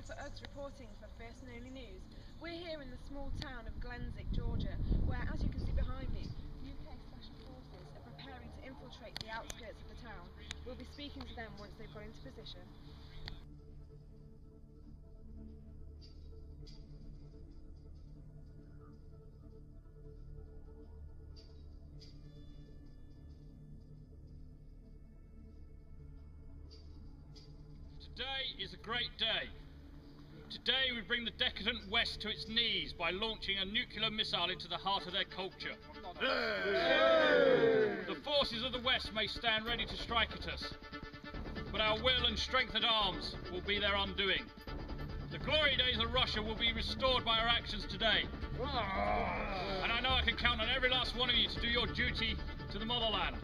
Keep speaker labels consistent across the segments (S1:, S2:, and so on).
S1: for UGS reporting for First and Only News. We're here in the small town of Glensick, Georgia, where, as you can see behind me, UK Special Forces are preparing to infiltrate the outskirts of the town. We'll be speaking to them once they've got into position.
S2: Today is a great day. Today we bring the decadent West to its knees by launching a nuclear missile into the heart of their culture. The forces of the West may stand ready to strike at us, but our will and strength at arms will be their undoing. The glory days of Russia will be restored by our actions today. And I know I can count on every last one of you to do your duty to the motherland.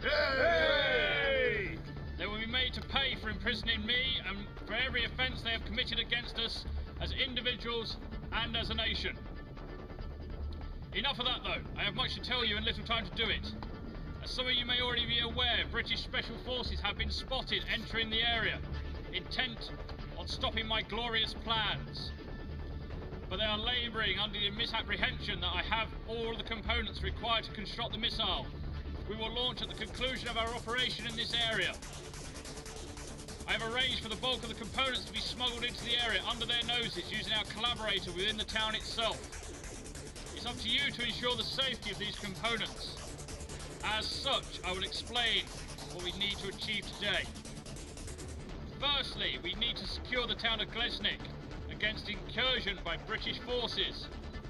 S2: They will be made to pay for imprisoning me and for every offence they have committed against us as individuals and as a nation. Enough of that though, I have much to tell you and little time to do it. As some of you may already be aware, British Special Forces have been spotted entering the area, intent on stopping my glorious plans. But they are labouring under the misapprehension that I have all the components required to construct the missile. We will launch at the conclusion of our operation in this area. I have arranged for the bulk of the components to be smuggled into the area under their noses using our collaborator within the town itself. It's up to you to ensure the safety of these components. As such, I will explain what we need to achieve today. Firstly, we need to secure the town of Glensick against incursion by British forces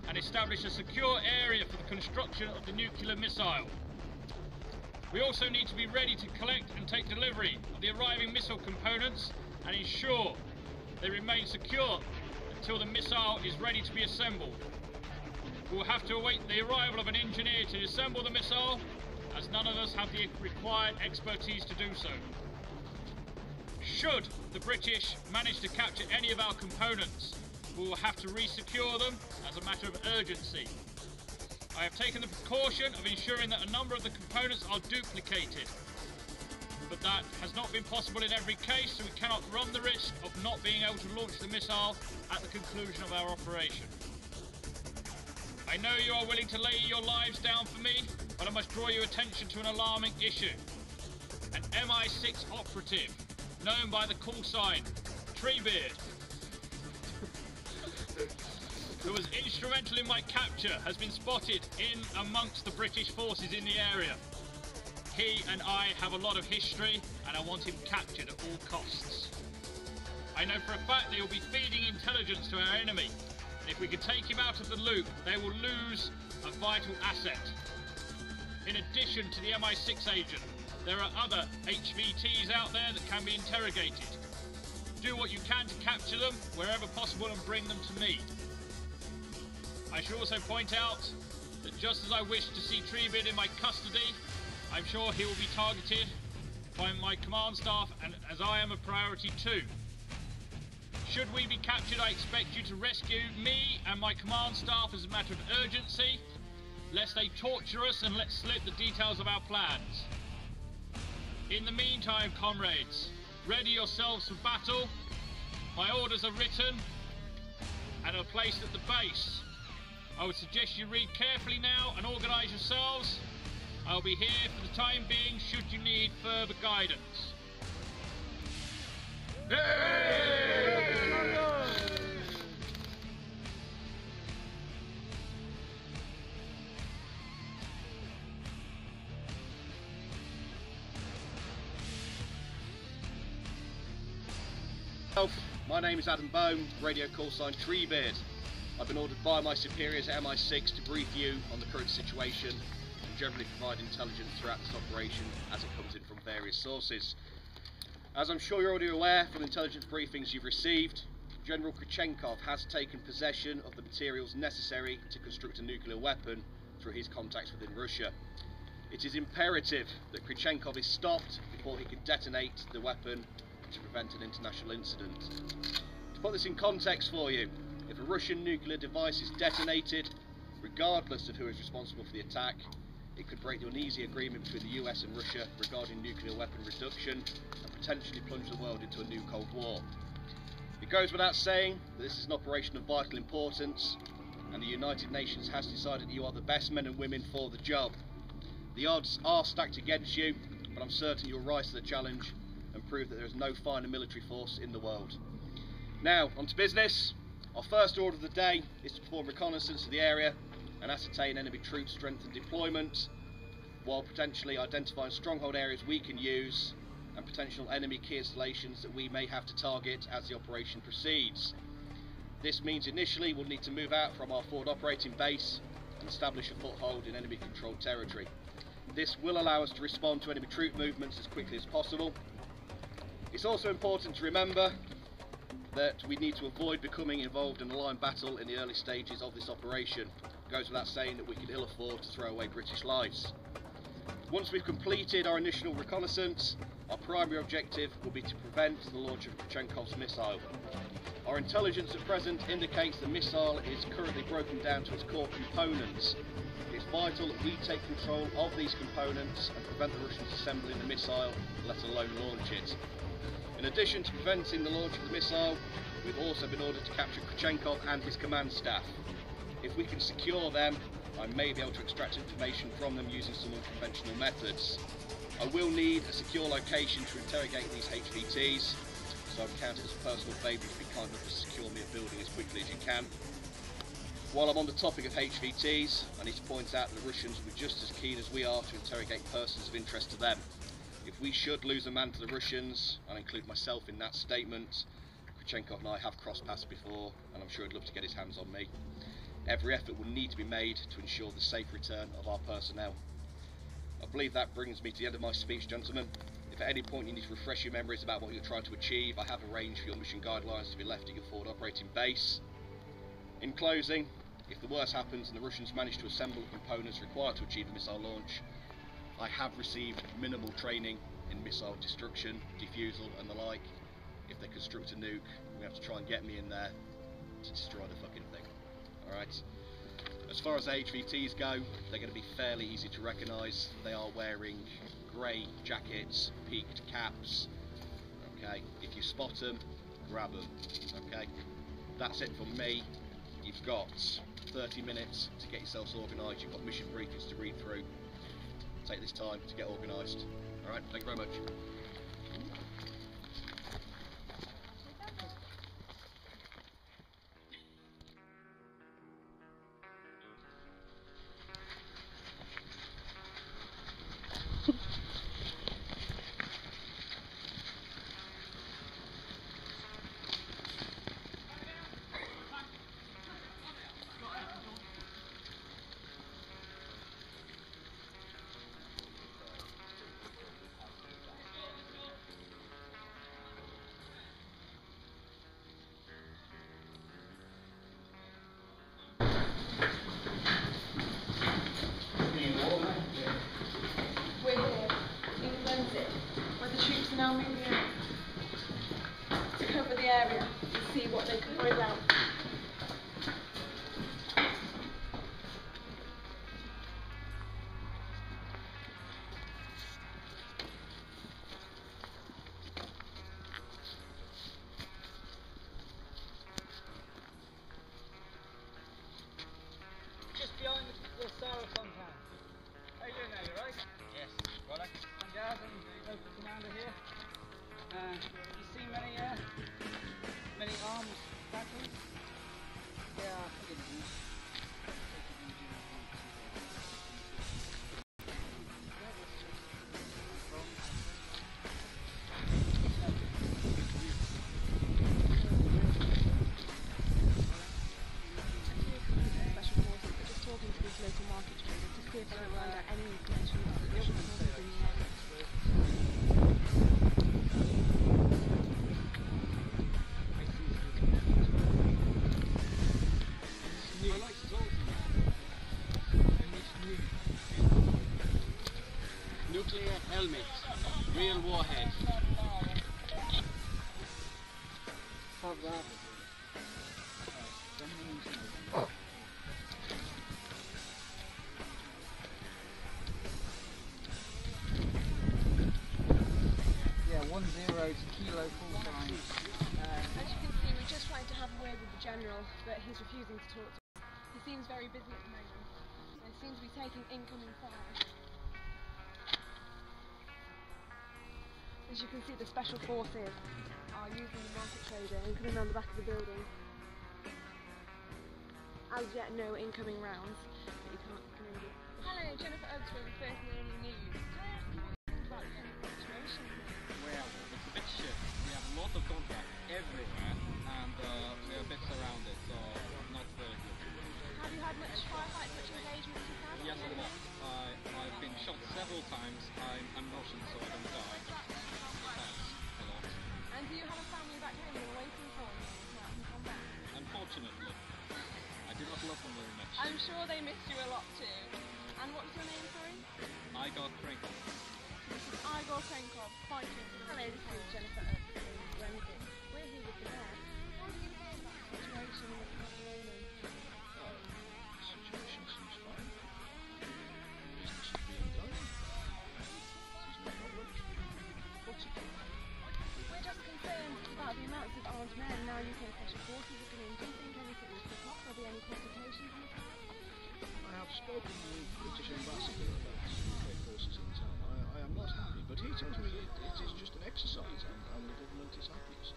S2: and establish a secure area for the construction of the nuclear missile. We also need to be ready to collect and take delivery of the arriving missile components and ensure they remain secure until the missile is ready to be assembled. We will have to await the arrival of an engineer to assemble the missile, as none of us have the required expertise to do so. Should the British manage to capture any of our components, we will have to re-secure them as a matter of urgency. I have taken the precaution of ensuring that a number of the components are duplicated, but that has not been possible in every case, so we cannot run the risk of not being able to launch the missile at the conclusion of our operation. I know you are willing to lay your lives down for me, but I must draw your attention to an alarming issue. An MI6 operative, known by the call sign Treebeard, who was instrumental in my capture, has been spotted in amongst the British forces in the area. He and I have a lot of history and I want him captured at all costs. I know for a fact they will be feeding intelligence to our enemy, and if we can take him out of the loop, they will lose a vital asset. In addition to the MI6 agent, there are other HVTs out there that can be interrogated. Do what you can to capture them wherever possible and bring them to me. I should also point out that just as I wish to see Treebeard in my custody, I'm sure he will be targeted by my command staff, and as I am a priority too. Should we be captured, I expect you to rescue me and my command staff as a matter of urgency, lest they torture us and let slip the details of our plans. In the meantime, comrades, ready yourselves for battle. My orders are written and are placed at the base. I would suggest you read carefully now and organise yourselves. I'll be here for the time being should you need further guidance.
S3: My name is Adam Bohm, radio call sign Treebeard. I've been ordered by my superiors at MI6 to brief you on the current situation and generally provide intelligence throughout this operation as it comes in from various sources. As I'm sure you're already aware from intelligence briefings you've received, General Krychenkov has taken possession of the materials necessary to construct a nuclear weapon through his contacts within Russia. It is imperative that Krychenkov is stopped before he can detonate the weapon to prevent an international incident. To put this in context for you, if a Russian nuclear device is detonated, regardless of who is responsible for the attack, it could break the uneasy agreement between the US and Russia regarding nuclear weapon reduction and potentially plunge the world into a new Cold War. Because goes without saying that this is an operation of vital importance, and the United Nations has decided that you are the best men and women for the job. The odds are stacked against you, but I'm certain you'll rise to the challenge and prove that there is no finer military force in the world. Now, on to business. Our first order of the day is to perform reconnaissance of the area and ascertain enemy troop strength and deployment, while potentially identifying stronghold areas we can use and potential enemy key installations that we may have to target as the operation proceeds. This means initially we'll need to move out from our forward operating base and establish a foothold in enemy controlled territory. This will allow us to respond to enemy troop movements as quickly as possible. It's also important to remember that we need to avoid becoming involved in a line battle in the early stages of this operation. It goes without saying that we can ill afford to throw away British lives. Once we've completed our initial reconnaissance, our primary objective will be to prevent the launch of Krchenkov's missile. Our intelligence at present indicates the missile is currently broken down to its core components. It's vital that we take control of these components and prevent the Russians assembling the missile, let alone launch it. In addition to preventing the launch of the missile, we've also been ordered to capture Krchenkov and his command staff. If we can secure them, I may be able to extract information from them using some unconventional methods. I will need a secure location to interrogate these HVTs, so I've counted as a personal favour to be kind enough to secure me a building as quickly as you can. While I'm on the topic of HVTs, I need to point out that the Russians will be just as keen as we are to interrogate persons of interest to them. If we should lose a man to the Russians, I'll include myself in that statement. Krchenkov and I have crossed paths before, and I'm sure he'd love to get his hands on me. Every effort will need to be made to ensure the safe return of our personnel. I believe that brings me to the end of my speech, gentlemen. If at any point you need to refresh your memories about what you're trying to achieve, I have arranged for your mission guidelines to be left at your forward operating base. In closing, if the worst happens and the Russians manage to assemble the components required to achieve a missile launch, I have received minimal training in missile destruction, defusal and the like. If they construct a nuke, we have to try and get me in there to destroy the fucking thing. Alright. As far as HVTs go, they're going to be fairly easy to recognise. They are wearing grey jackets, peaked caps. Okay, if you spot them, grab them. Okay, that's it from me. You've got 30 minutes to get yourselves organised. You've got mission briefings to read through. Take this time to get organised. Alright, thank you very much.
S1: Now moving to cover the area and see what they can bring out.
S4: Just behind the Sarah compound. How you doing now, you right? Yes, right. I'm Gaz, I'm the local commander here. You see many armed batteries? Yeah, I think it is.
S1: Local market traders to see if they can find out any information about the Russian forces in the area.
S4: Nuclear helmet, real warhead. Have that. Yeah, 10 kilo full time.
S1: As you can see, we to have a word with the General, but he's refusing to talk to us. He seems very busy at the moment. They seem to be taking incoming fire. As you can see, the special forces are using the market trader and coming around the back of the building. As yet, no incoming rounds, but you can't hear it. Hello, Jennifer Oaks from the First and Only News. Can I ask you what you think about the current situation here?
S5: Well, it's a bit shit. We have a lot of contracts everywhere, and we're a bit surrounded, so not very good.
S1: Have you had much firefight, much engagement with yourself?
S5: Yes, a lot. I've been shot several times. I'm Russian, so I don't die. Thanks a lot.
S1: And do you have a family back home you're waiting for you to come back?
S5: Unfortunately, I do not love them very much.
S1: I'm sure they missed you a lot too. And what was your name, sorry?
S5: I got crinkled.
S1: This is Igor Krenkov, fighting for the Hello, this is Jennifer Oaks from Glenzik. We're here with the mayor. What do you think about the situation in the moment?
S6: The situation seems fine. Business is being done. There's no problem. What's it?
S1: We're just concerned about the amounts of armed men now UK Special Forces are coming in. Do you think anything will pick up? Will there be any complications in the town?
S6: I have spoken with the British ambassador about the UK forces in town. I am not happy, but he tells me it is just an exercise and the government is happy. So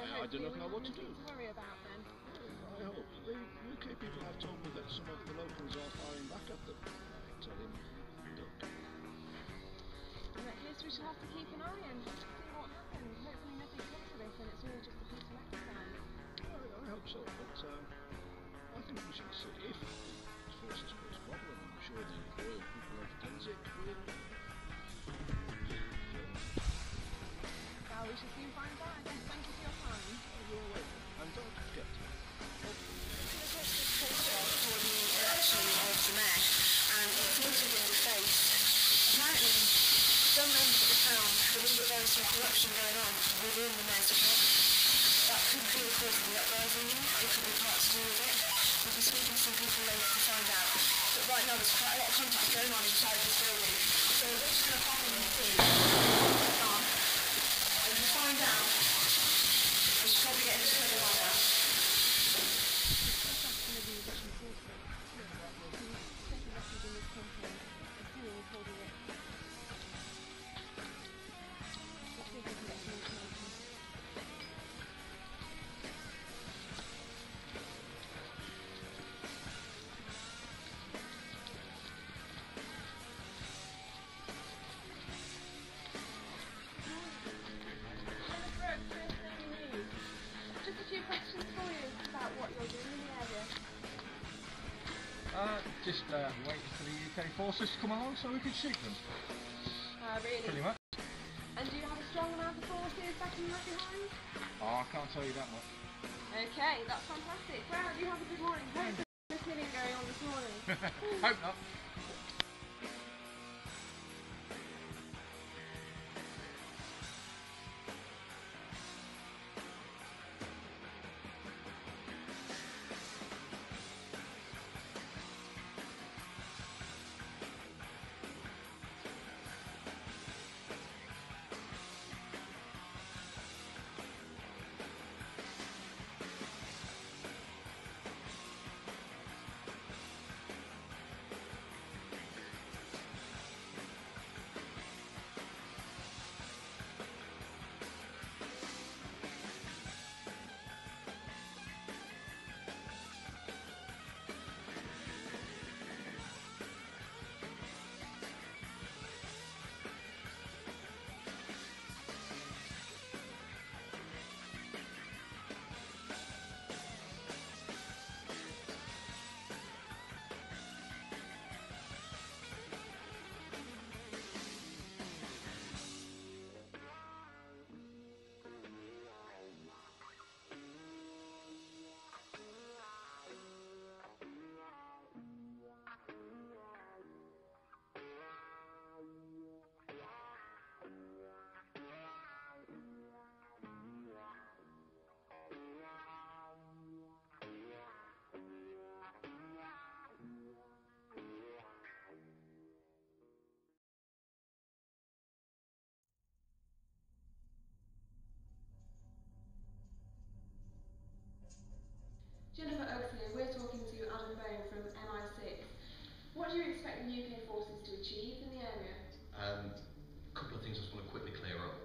S6: I do not know what to do.
S1: To worry about then.
S6: I hope. The UK people have told me that some of the locals are firing back at them. I tell him, look.
S1: In that case, we shall have to keep an eye and see what happens. Hopefully nothing comes of this and it's all just a peaceful exercise.
S6: I hope so, but I think we should see if the forces cause a problem. I'm sure the loyal people of Glenzik will.
S1: Well, we shall soon find out, I guess. Thank you for your time.
S6: You're welcome. And don't forget.
S1: This picture for the election of the mayor, and it's looted in the face. Apparently, some members of the town believe that there is some corruption going on within the mayor's department. That could be the cause of the uprising. It could be part to do with it. We'll be speaking to some people later to find out. But right now, there's quite a lot of contact going on inside this building. So we're just going to pop in and see what's on. And to find out, we should probably get into trouble by now.
S6: Just waiting for the UK forces to come along so we can shoot them.
S1: Really?
S6: Pretty much.
S1: And do you have a strong amount of forces backing you up behind?
S6: Oh, I can't tell you that much.
S1: Okay, that's fantastic. Well, you have a good morning. Hope there's no killing going on this morning.
S6: Hope not.
S3: A couple of things I just want to quickly clear up.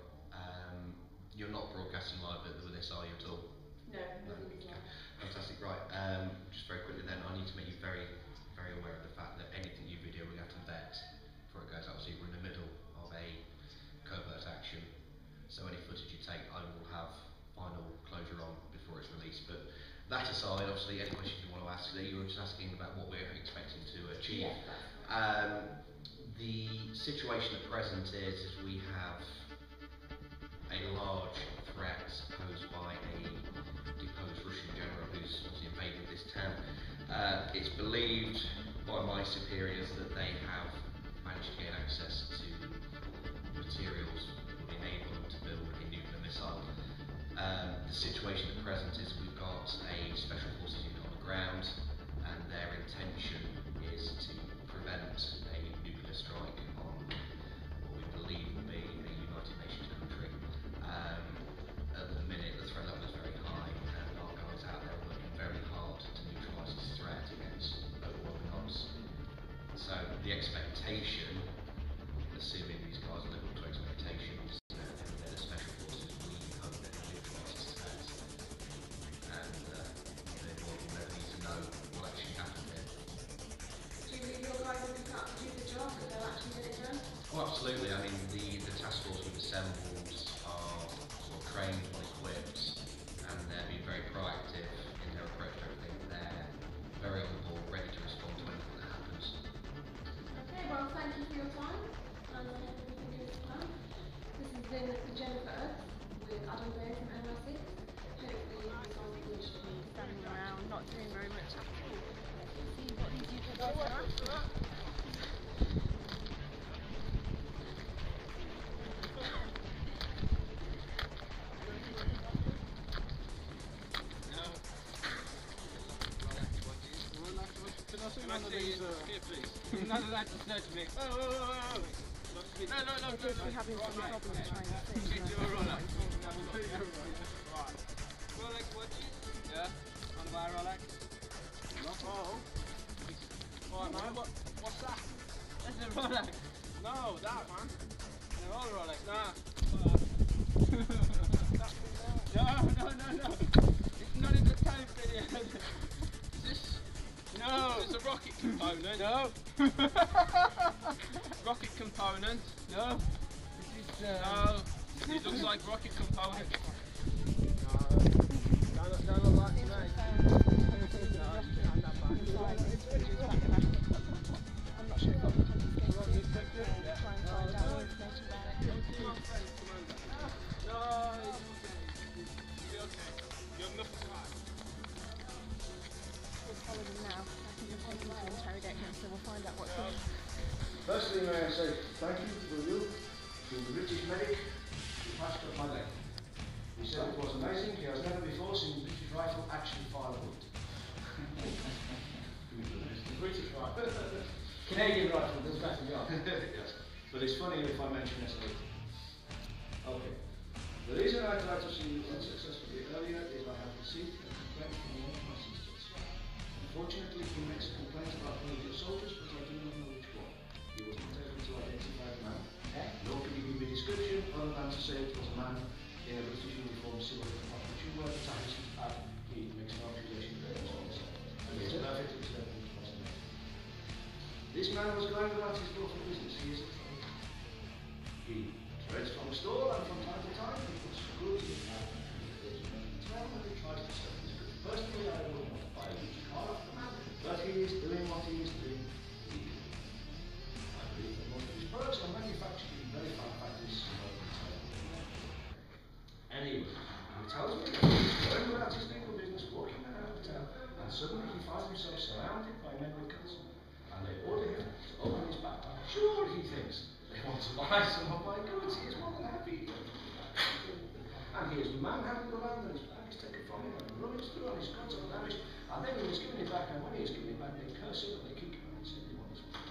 S3: You're not broadcasting live with this, are you, at all?
S1: No, nothing is live.
S3: Fantastic, right. Just very quickly then, I need to make you very, very aware of the fact that anything you video we have to vet before it goes out. So we're in the middle of a covert action. So any footage you take, I will have final closure on before it's released. But that aside, obviously, any questions you want to ask, you were just asking about what we're expecting to achieve.
S1: Yeah.
S3: The situation at present is we have a large threat posed by a deposed Russian general who's obviously invaded this town. It's believed by my superiors that they have managed to gain access to materials that would enable them to build a nuclear missile. The situation at present is we've got a special forces unit on the ground, and their intention is to prevent a nuclear strike on what we believe will be a United Nations country. At the minute, the threat level is very high, and our guys out there are working very hard to neutralise this threat against overwhelming odds. So the expectation, assuming these guys live up to expectations, they're the special forces, we hope that they neutralise this threat, and therefore we'll never need to know what actually happened here.
S1: Do you believe your guys will be cut to do the job, that they'll actually get it done?
S3: Well, absolutely. I mean, the task force we've assembled are sort of trained, well equipped, and they're being very proactive in their approach to everything. They're very on the ball, ready to respond to anything that happens.
S1: Okay, well, thank you for your time, and I hope everything goes to plan. This has been Jennifer Oaks with Adam Bear from MI6. Hopefully, this all you should be standing around, not doing very much at all. See what these UK guys are after.
S5: Can I see you here, please? None of that to search me. Oh. No.
S1: We're having some problems trying to save
S5: Get you a roller.
S1: Right.
S5: Rolex watches? Yeah. Want to buy a Rolex?
S6: Oh.
S5: Why, man? What's that? That's a Rolex. No, that, man. They're all Rolex. Nah. No. It's not in the time video. Is this? No. Is this a rocket component? No. Rocket component? No. This is, no. It looks like rocket component. Don't look like to me.
S1: I'm not sure if I'll be confiscated. Try and find out more information about it.
S5: No, you'll be okay. You have nothing to hide.
S1: We'll follow them now. I think they're taking to interrogate him, so we'll find out what's going on.
S6: Firstly, may I say thank you to the British medic who patched up my leg. He said it was amazing. He has never before seen the British rifle actually fire a bullet. The British rifle. Canadian rifle does better job. Yes. But it's funny if I mention it later. Okay. The reason I tried to see you unsuccessfully earlier is I have received a complaint from one of my sisters. Unfortunately, he makes a complaint about one of your soldiers, but I do not know which one. He was not able to identify the man, nor can he give me a description other than to say it was a man in a British uniform similar to what you were attached at. He makes no accusation against us. And he is perfectly certain it was a man. This man was going about his lawful business. He is a trouble. He trades from a store, and from time to time he puts goods in the car and he tries to sell his goods. Personally, I would not buy a used car off the man, but he is doing what he is doing legally. I believe that most of his products are manufactured in very fine factories. Anyway, he tells me that he's going about his legal business, walking around the town, and suddenly he finds himself surrounded by men with guns. And they order him to open his backpack. Sure, he thinks, they want to buy some of my goods. He is more than happy. And he is manhandled around, and his bag is taken from him, and rummaged through, and his goods are damaged. And then he is given it back, and when he is given it back, they curse him, and they kick him, and they say they want his money.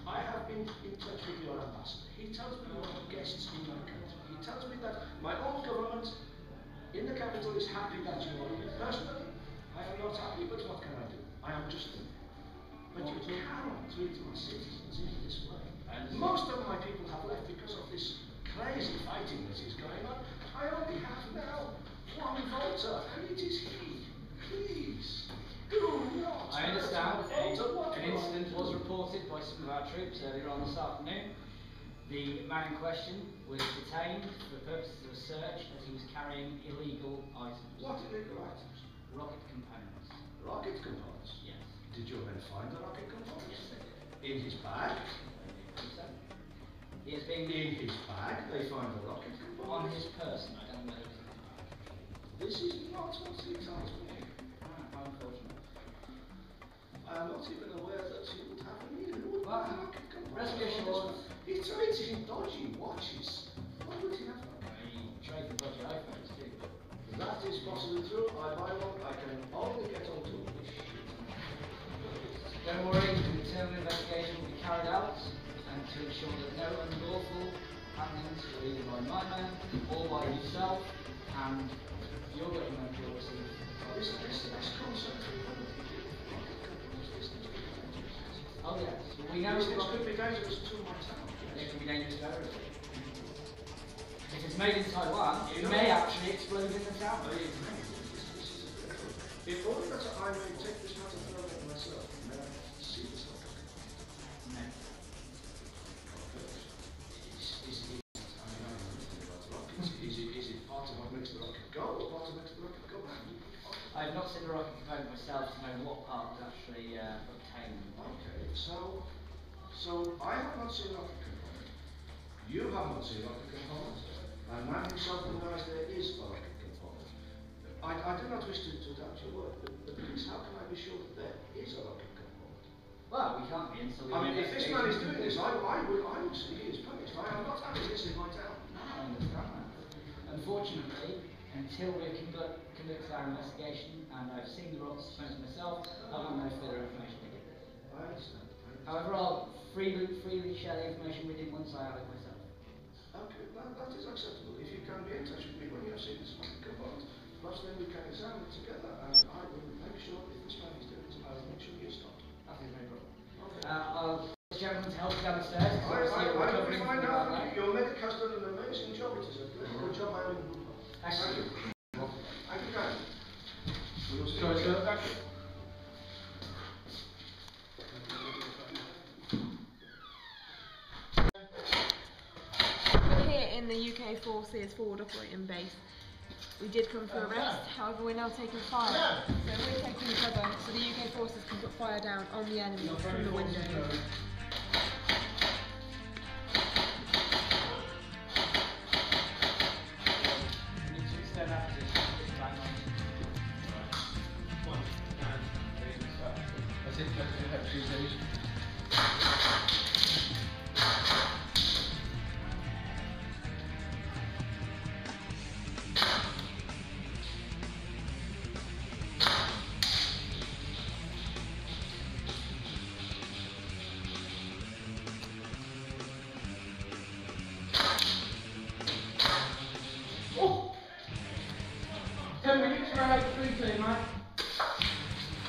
S6: I have been in touch with your ambassador. He tells me you are guests in my country. He tells me that my own government in the capital is happy that you are here. Personally, I am not happy, but what can I do? I am just. But you cannot treat my citizens in this way. Most of my people have left because of this crazy fighting that is going on. I only have now one voter, and it is he. Please, do not.
S4: I understand
S6: What
S4: an incident was reported by some of our troops earlier on this afternoon. The man in question was detained for the purposes of a search as he was carrying illegal items.
S6: What illegal items?
S4: Rocket components.
S6: Rocket components?
S4: Yes.
S6: Did your men find the rocket components?
S4: Yes, they did.
S6: In his bag?
S4: So, he has been
S6: In his bag, they find the rocket components?
S4: on his person. I don't know.
S6: This is not what he tells me.
S4: How unfortunate.
S6: I am not even aware that he would have any rocket components.
S4: Rest assured.
S6: He trades in dodgy watches. Why would he have one?
S4: He trades the dodgy iPhones too.
S6: That is possibly true. I buy one. I can only get on two.
S4: Don't worry, an internal investigation will be carried out and to ensure that no unlawful happenings were either by my man or by yourself, and your document will receive.
S6: This concept
S4: Oh yes, we know
S6: this
S4: it's
S6: could be dangerous to my town.
S4: It can be dangerous to everybody. If it's made in Taiwan, it may actually explode in the town.
S6: In order that I may take this matter further myself, may I see this one?
S4: No.
S6: Is it part of what makes the rocket go, or part of what makes the rocket go back?
S4: I have not seen the rocket component myself to know what part was actually obtained.
S6: Okay, so I have not seen rocket component. You have not seen rocket component. And man himself denies there is a rocket component. I do not wish to doubt your word, but please, how can I be sure that there is a rocket component?
S4: Well, we can't be until we.
S6: I mean, if this man is doing this, I would say he is punished. I am not having this in my town.
S4: I understand that. Unfortunately, until we've conducted our investigation and I've seen the rocket components myself, I will know further information to give.
S6: I understand.
S4: However, I'll freely share the information with him once I have it myself.
S6: Okay, that is acceptable. If you can be in touch with me when you have seen this rocket component, perhaps then we can examine it together, and I will make sure if this man is doing it, I will make sure he is stopped.
S4: That is no problem.
S6: Okay.
S4: I'll ask the gentleman to help you down the stairs.
S6: I will find out. Your medic has done an amazing job. It is a very good job. I will do.
S4: Thank you.
S6: Thank you, guys. We will see you again. Thank you.
S1: We're here in the UK Forces Forward Operating Base. We did come for a rest, however we're now taking fire. So we're taking cover so the UK Forces can put fire down on the enemy from the windows.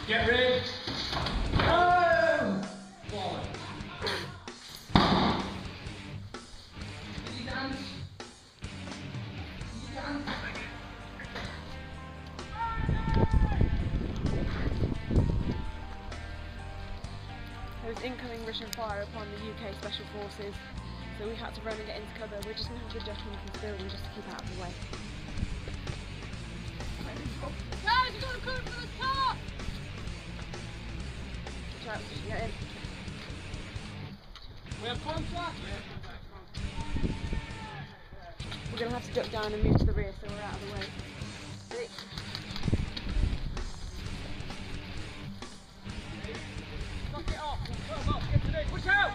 S4: Get ready. Go! Forward. Easy dance. Easy dance.
S1: There was incoming Russian fire upon the UK Special Forces, so we had to run and get into cover. We're just going to have the gentleman from the building just to keep out of the way. Guys, you got to come from the top! Watch out, get in.
S4: We have contact.
S1: We're going to have to duck down and move to the rear so we're out of the way. Ready?
S4: Knock it off. Come on, get to this. Push out.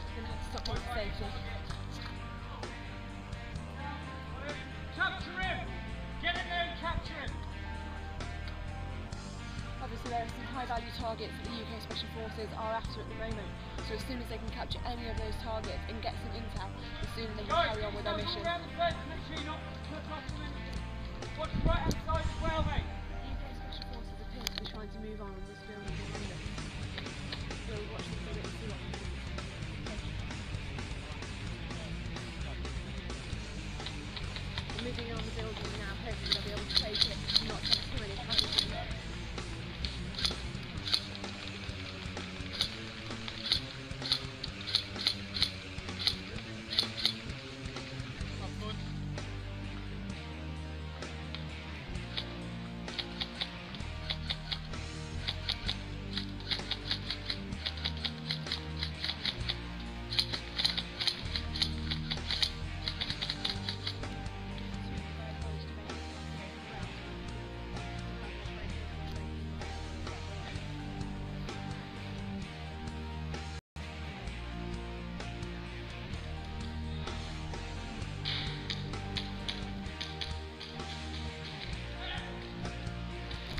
S1: We're going to have to stop him for safety.
S4: Capture him. Get in there and capture him.
S1: Obviously there are some high value targets that the UK Special Forces are after at the moment, so as soon as they can capture any of those targets and get some intel, the sooner they can carry on with their mission.
S4: Around the fence, make sure you're not touching anything. Watch the right hand side as well, mate.
S1: UK Special Forces have seem to be trying to move on and just build behind us. We'll watch this a bit and see what happens. We're moving on the building now, hopefully they'll be able to take it and not take too many casualties.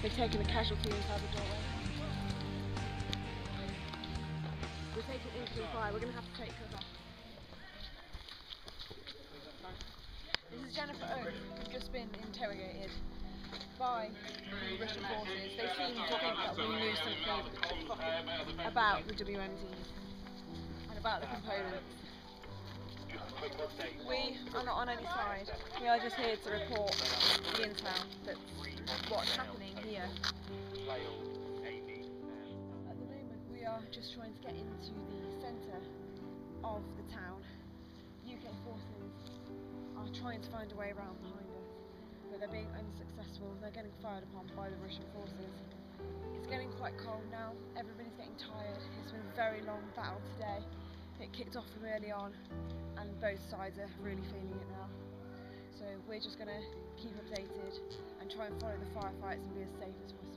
S1: They've taken a casualty inside the doorway. We're taking instant fire, we're going to have to take cover. This is Jennifer Oak, who's just been interrogated by the Russian forces. They seem to think that we knew something about the WMDs and about the components. We are not on any side, we are just here to report the intel that's what's happening here. At the moment we are just trying to get into the centre of the town. UK forces are trying to find a way around behind us, but they're being unsuccessful. They're getting fired upon by the Russian forces. It's getting quite cold now, everybody's getting tired. It's been a very long battle today. It kicked off from early on and both sides are really feeling it now. So we're just going to keep updated and try and follow the firefights and be as safe as possible.